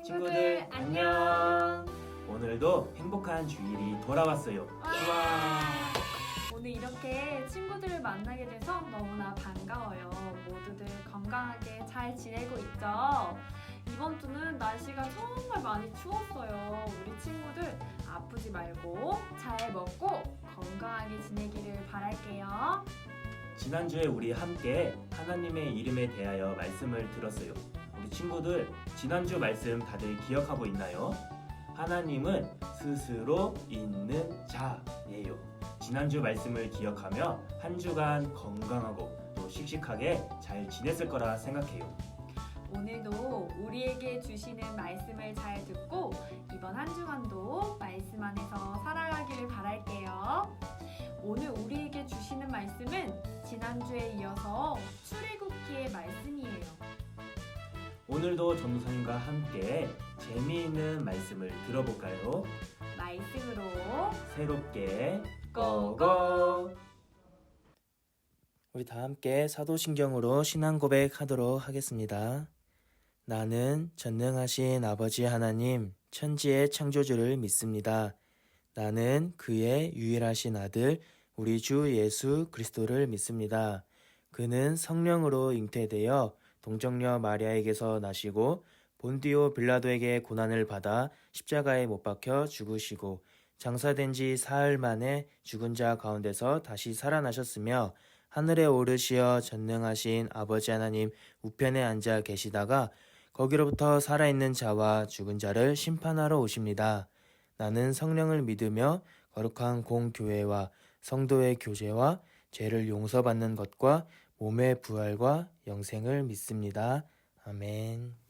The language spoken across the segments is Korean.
친구들 안녕. 오늘도 행복한 주일이 돌아왔어요. 와. 오늘 이렇게 친구들을 만나게 돼서 너무나 반가워요. 모두들 건강하게 잘 지내고 있죠? 이번 주는 날씨가 정말 많이 추웠어요. 우리 친구들 아프지 말고 잘 먹고 건강하게 지내기를 바랄게요. 지난주에 우리 함께 하나님의 이름에 대하여 말씀을 들었어요. 우리 친구들 지난주 말씀 다들 기억하고 있나요? 하나님은 스스로 있는 자예요. 지난주 말씀을 기억하며 한 주간 건강하고 또 씩씩하게 잘 지냈을 거라 생각해요. 오늘도 우리에게 주시는 말씀을 잘 듣고 이번 한 주간도 말씀 안에서 살아가기를 바랄게요. 오늘 우리에게 주시는 말씀은 지난주에 이어서 출애굽기의 말씀이에요. 오늘도 전도사님과 함께 재미있는 말씀을 들어볼까요? 말씀으로 새롭게 고고! 우리 다 함께 사도신경으로 신앙 고백하도록 하겠습니다. 나는 전능하신 아버지 하나님, 천지의 창조주를 믿습니다. 나는 그의 유일하신 아들, 우리 주 예수 그리스도를 믿습니다. 그는 성령으로 잉태되어 동정녀 마리아에게서 나시고 본디오 빌라도에게 고난을 받아 십자가에 못 박혀 죽으시고 장사된 지 사흘 만에 죽은 자 가운데서 다시 살아나셨으며 하늘에 오르시어 전능하신 아버지 하나님 우편에 앉아 계시다가 거기로부터 살아있는 자와 죽은 자를 심판하러 오십니다. 나는 성령을 믿으며 거룩한 공교회와 성도의 교제와 죄를 용서받는 것과 몸의 부활과 영생을 믿습니다. 아멘.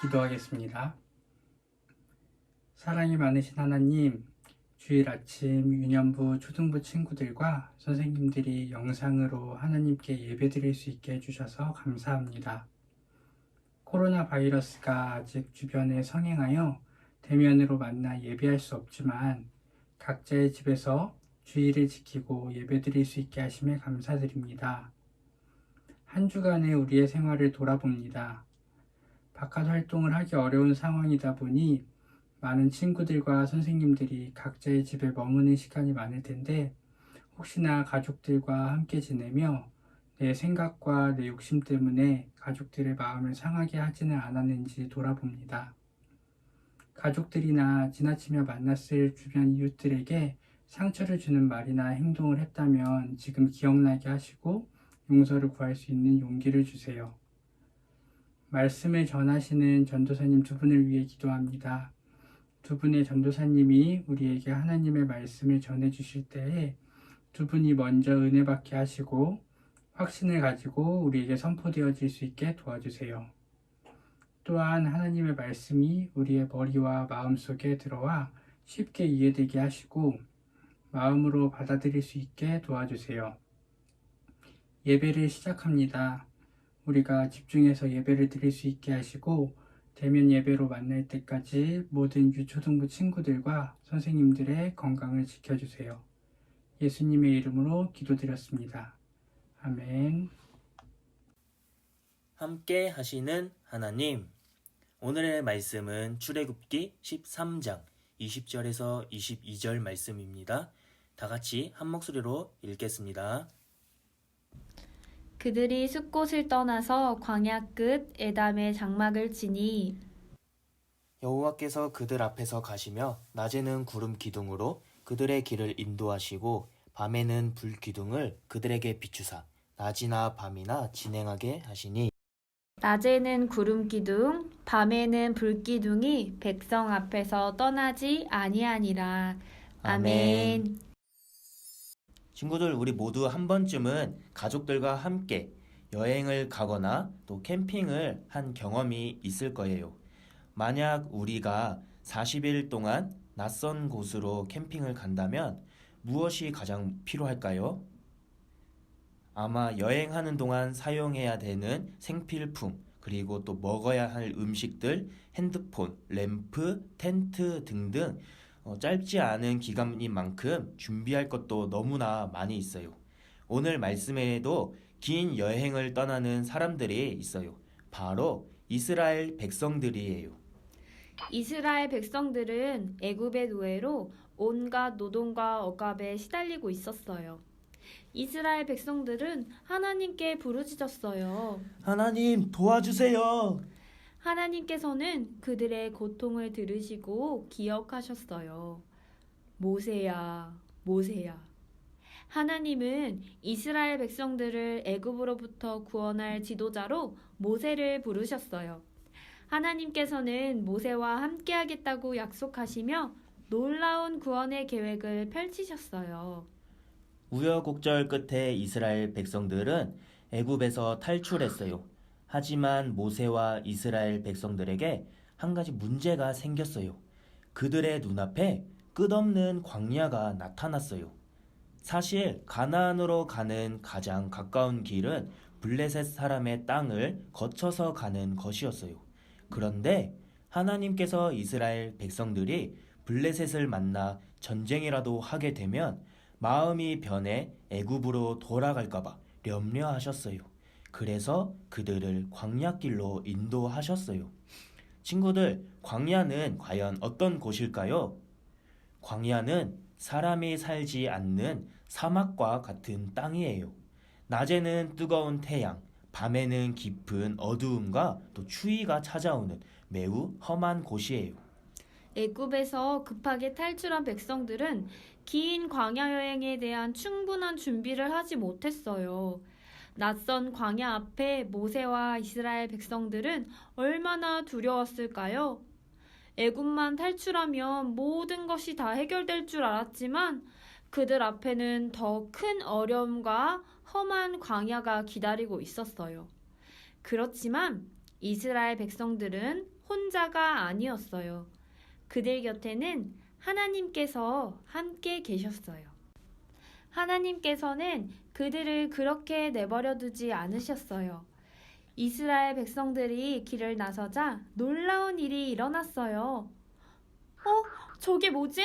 기도하겠습니다. 사랑이 많으신 하나님, 주일 아침 유년부 초등부 친구들과 선생님들이 영상으로 하나님께 예배드릴 수 있게 해주셔서 감사합니다. 코로나 바이러스가 아직 주변에 성행하여 대면으로 만나 예배할 수 없지만 각자의 집에서 주일을 지키고 예배드릴 수 있게 하심에 감사드립니다. 한 주간의 우리의 생활을 돌아봅니다. 바깥 활동을 하기 어려운 상황이다 보니 많은 친구들과 선생님들이 각자의 집에 머무는 시간이 많을 텐데 혹시나 가족들과 함께 지내며 내 생각과 내 욕심 때문에 가족들의 마음을 상하게 하지는 않았는지 돌아봅니다. 가족들이나 지나치며 만났을 주변 이웃들에게 상처를 주는 말이나 행동을 했다면 지금 기억나게 하시고 용서를 구할 수 있는 용기를 주세요. 말씀을 전하시는 전도사님 두 분을 위해 기도합니다. 두 분의 전도사님이 우리에게 하나님의 말씀을 전해주실 때에 두 분이 먼저 은혜 받게 하시고 확신을 가지고 우리에게 선포되어질 수 있게 도와주세요. 또한 하나님의 말씀이 우리의 머리와 마음 속에 들어와 쉽게 이해되게 하시고 마음으로 받아들일 수 있게 도와주세요. 예배를 시작합니다. 우리가 집중해서 예배를 드릴 수 있게 하시고 대면 예배로 만날 때까지 모든 유초등부 친구들과 선생님들의 건강을 지켜주세요. 예수님의 이름으로 기도드렸습니다. 아멘. 함께 하시는 하나님, 오늘의 말씀은 출애굽기 13장 20절에서 22절 말씀입니다. 다 같이 한 목소리로 읽겠습니다. 그들이 숲곳을 떠나서 광야 끝 에담의 장막을 치니 여호와께서 그들 앞에서 가시며 낮에는 구름 기둥으로 그들의 길을 인도하시고 밤에는 불 기둥을 그들에게 비추사 낮이나 밤이나 진행하게 하시니 낮에는 구름 기둥, 밤에는 불 기둥이 백성 앞에서 떠나지 아니하니라. 아멘. 친구들, 우리 모두 한 번쯤은 가족들과 함께 여행을 가거나 또 캠핑을 한 경험이 있을 거예요. 만약 우리가 40일 동안 낯선 곳으로 캠핑을 간다면 무엇이 가장 필요할까요? 아마 여행하는 동안 사용해야 되는 생필품, 그리고 또 먹어야 할 음식들, 핸드폰, 램프, 텐트 등등 짧지 않은 기간인 만큼 준비할 것도 너무나 많이 있어요. 오늘 말씀에도 긴 여행을 떠나는 사람들이 있어요. 바로 이스라엘 백성들이에요. 이스라엘 백성들은 애굽의 노예로 온갖 노동과 억압에 시달리고 있었어요. 이스라엘 백성들은 하나님께 부르짖었어요. 하나님 도와주세요. 하나님께서는 그들의 고통을 들으시고 기억하셨어요. 모세야, 모세야. 하나님은 이스라엘 백성들을 애굽으로부터 구원할 지도자로 모세를 부르셨어요. 하나님께서는 모세와 함께하겠다고 약속하시며 놀라운 구원의 계획을 펼치셨어요. 우여곡절 끝에 이스라엘 백성들은 애굽에서 탈출했어요. 하지만 모세와 이스라엘 백성들에게 한 가지 문제가 생겼어요. 그들의 눈앞에 끝없는 광야가 나타났어요. 사실 가나안으로 가는 가장 가까운 길은 블레셋 사람의 땅을 거쳐서 가는 것이었어요. 그런데 하나님께서 이스라엘 백성들이 블레셋을 만나 전쟁이라도 하게 되면 마음이 변해 애굽으로 돌아갈까봐 염려하셨어요. 그래서 그들을 광야길로 인도하셨어요. 친구들, 광야는 과연 어떤 곳일까요? 광야는 사람이 살지 않는 사막과 같은 땅이에요. 낮에는 뜨거운 태양, 밤에는 깊은 어두움과 또 추위가 찾아오는 매우 험한 곳이에요. 애굽에서 급하게 탈출한 백성들은 긴 광야 여행에 대한 충분한 준비를 하지 못했어요. 낯선 광야 앞에 모세와 이스라엘 백성들은 얼마나 두려웠을까요? 애굽만 탈출하면 모든 것이 다 해결될 줄 알았지만 그들 앞에는 더 큰 어려움과 험한 광야가 기다리고 있었어요. 그렇지만 이스라엘 백성들은 혼자가 아니었어요. 그들 곁에는 하나님께서 함께 계셨어요. 하나님께서는 그들을 그렇게 내버려 두지 않으셨어요. 이스라엘 백성들이 길을 나서자 놀라운 일이 일어났어요. 저게 뭐지?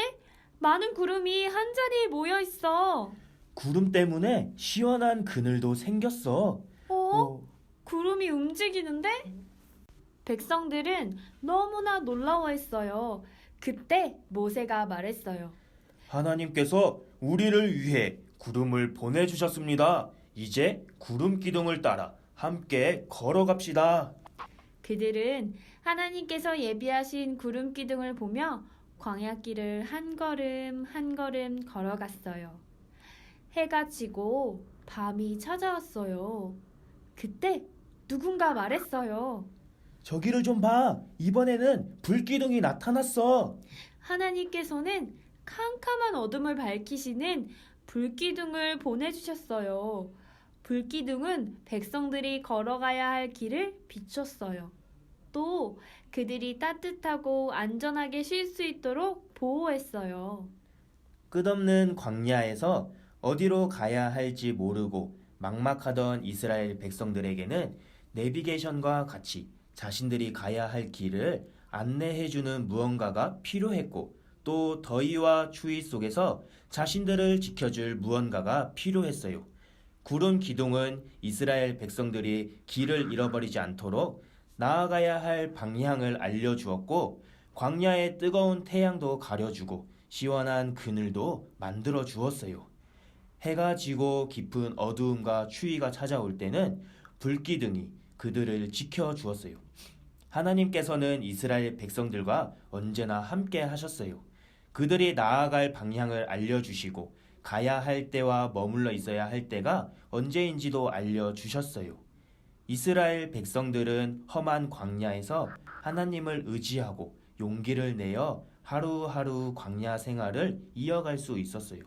많은 구름이 한 자리에 모여 있어. 구름 때문에 시원한 그늘도 생겼어. 구름이 움직이는데? 백성들은 너무나 놀라워했어요. 그때 모세가 말했어요. 하나님께서 우리를 위해 구름을 보내주셨습니다. 이제 구름 기둥을 따라 함께 걸어갑시다. 그들은 하나님께서 예비하신 구름 기둥을 보며 광야길을 한 걸음 한 걸음 걸어갔어요. 해가 지고 밤이 찾아왔어요. 그때 누군가 말했어요. 저기를 좀 봐. 이번에는 불기둥이 나타났어. 하나님께서는 캄캄한 어둠을 밝히시는 불기둥을 보내주셨어요. 불기둥은 백성들이 걸어가야 할 길을 비췄어요. 또 그들이 따뜻하고 안전하게 쉴 수 있도록 보호했어요. 끝없는 광야에서 어디로 가야 할지 모르고 막막하던 이스라엘 백성들에게는 내비게이션과 같이 자신들이 가야 할 길을 안내해주는 무언가가 필요했고 또 더위와 추위 속에서 자신들을 지켜줄 무언가가 필요했어요. 구름 기둥은 이스라엘 백성들이 길을 잃어버리지 않도록 나아가야 할 방향을 알려주었고 광야의 뜨거운 태양도 가려주고 시원한 그늘도 만들어 주었어요. 해가 지고 깊은 어두움과 추위가 찾아올 때는 불기둥이 그들을 지켜주었어요. 하나님께서는 이스라엘 백성들과 언제나 함께 하셨어요. 그들이 나아갈 방향을 알려주시고 가야 할 때와 머물러 있어야 할 때가 언제인지도 알려주셨어요. 이스라엘 백성들은 험한 광야에서 하나님을 의지하고 용기를 내어 하루하루 광야 생활을 이어갈 수 있었어요.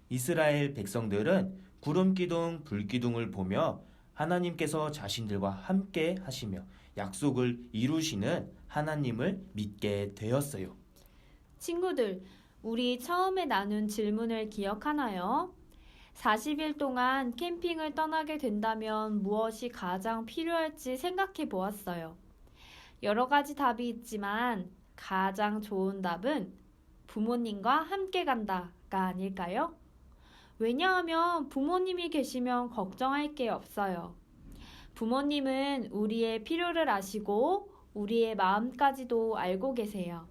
이스라엘 백성들은 구름기둥, 불기둥을 보며 하나님께서 자신들과 함께 하시며 약속을 이루시는 하나님을 믿게 되었어요. 친구들, 우리 처음에 나눈 질문을 기억하나요? 40일 동안 캠핑을 떠나게 된다면 무엇이 가장 필요할지 생각해 보았어요. 여러 가지 답이 있지만 가장 좋은 답은 부모님과 함께 간다가 아닐까요? 왜냐하면 부모님이 계시면 걱정할 게 없어요. 부모님은 우리의 필요를 아시고 우리의 마음까지도 알고 계세요.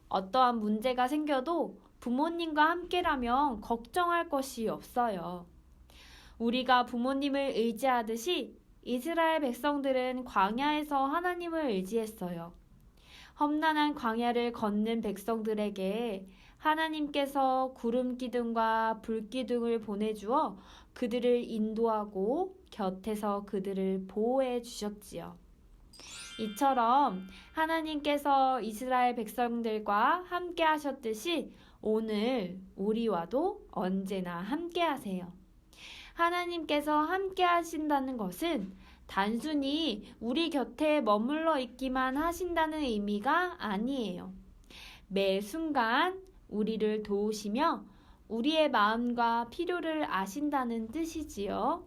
어떠한 문제가 생겨도 부모님과 함께라면 걱정할 것이 없어요. 우리가 부모님을 의지하듯이 이스라엘 백성들은 광야에서 하나님을 의지했어요. 험난한 광야를 걷는 백성들에게 하나님께서 구름 기둥과 불 기둥을 보내주어 그들을 인도하고 곁에서 그들을 보호해 주셨지요. 이처럼 하나님께서 이스라엘 백성들과 함께 하셨듯이 오늘 우리와도 언제나 함께 하세요. 하나님께서 함께 하신다는 것은 단순히 우리 곁에 머물러 있기만 하신다는 의미가 아니에요. 매 순간 우리를 도우시며 우리의 마음과 필요를 아신다는 뜻이지요.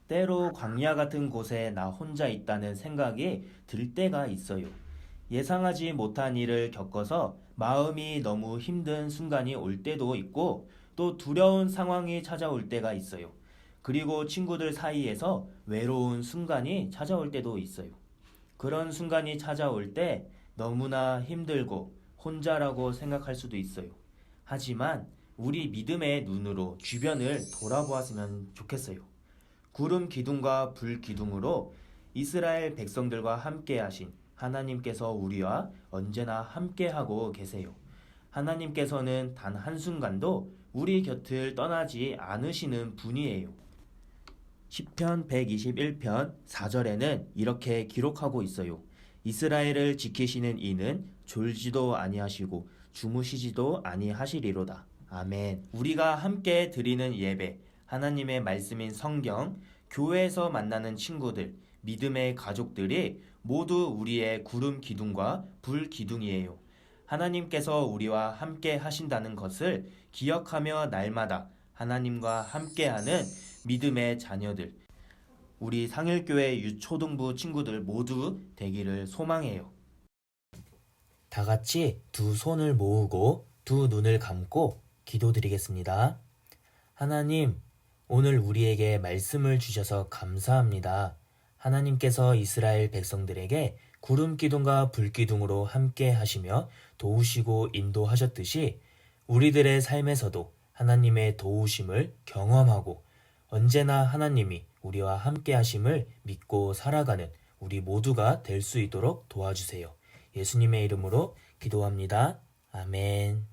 때로 광야 같은 곳에 나 혼자 있다는 생각이 들 때가 있어요. 예상하지 못한 일을 겪어서 마음이 너무 힘든 순간이 올 때도 있고 또 두려운 상황이 찾아올 때가 있어요. 그리고 친구들 사이에서 외로운 순간이 찾아올 때도 있어요. 그런 순간이 찾아올 때 너무나 힘들고 혼자라고 생각할 수도 있어요. 하지만 우리 믿음의 눈으로 주변을 돌아보았으면 좋겠어요. 구름 기둥과 불 기둥으로 이스라엘 백성들과 함께 하신 하나님께서 우리와 언제나 함께하고 계세요. 하나님께서는 단 한순간도 우리 곁을 떠나지 않으시는 분이에요. 시편 121편 4절에는 이렇게 기록하고 있어요. 이스라엘을 지키시는 이는 졸지도 아니하시고 주무시지도 아니하시리로다. 아멘. 우리가 함께 드리는 예배, 하나님의 말씀인 성경, 교회에서 만나는 친구들, 믿음의 가족들이 모두 우리의 구름 기둥과 불 기둥이에요. 하나님께서 우리와 함께 하신다는 것을 기억하며 날마다 하나님과 함께하는 믿음의 자녀들, 우리 상일교회 유초등부 친구들 모두 되기를 소망해요. 다 같이 두 손을 모으고 두 눈을 감고 기도드리겠습니다. 하나님, 오늘 우리에게 말씀을 주셔서 감사합니다. 하나님께서 이스라엘 백성들에게 구름 기둥과 불 기둥으로 함께 하시며 도우시고 인도하셨듯이 우리들의 삶에서도 하나님의 도우심을 경험하고 언제나 하나님이 우리와 함께 하심을 믿고 살아가는 우리 모두가 될 수 있도록 도와주세요. 예수님의 이름으로 기도합니다. 아멘.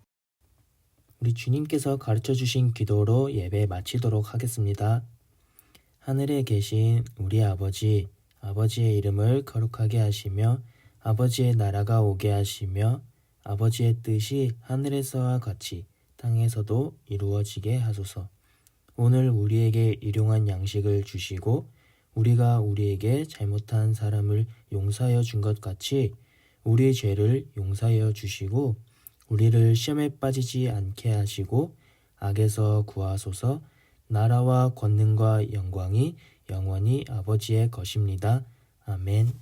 우리 주님께서 가르쳐 주신 기도로 예배 마치도록 하겠습니다. 하늘에 계신 우리 아버지, 아버지의 이름을 거룩하게 하시며 아버지의 나라가 오게 하시며 아버지의 뜻이 하늘에서와 같이 땅에서도 이루어지게 하소서. 오늘 우리에게 일용할 양식을 주시고 우리가 우리에게 잘못한 사람을 용서하여 준 것 같이 우리의 죄를 용서하여 주시고 우리를 시험에 빠지지 않게 하시고 악에서 구하소서. 나라와 권능과 영광이 영원히 아버지의 것입니다. 아멘.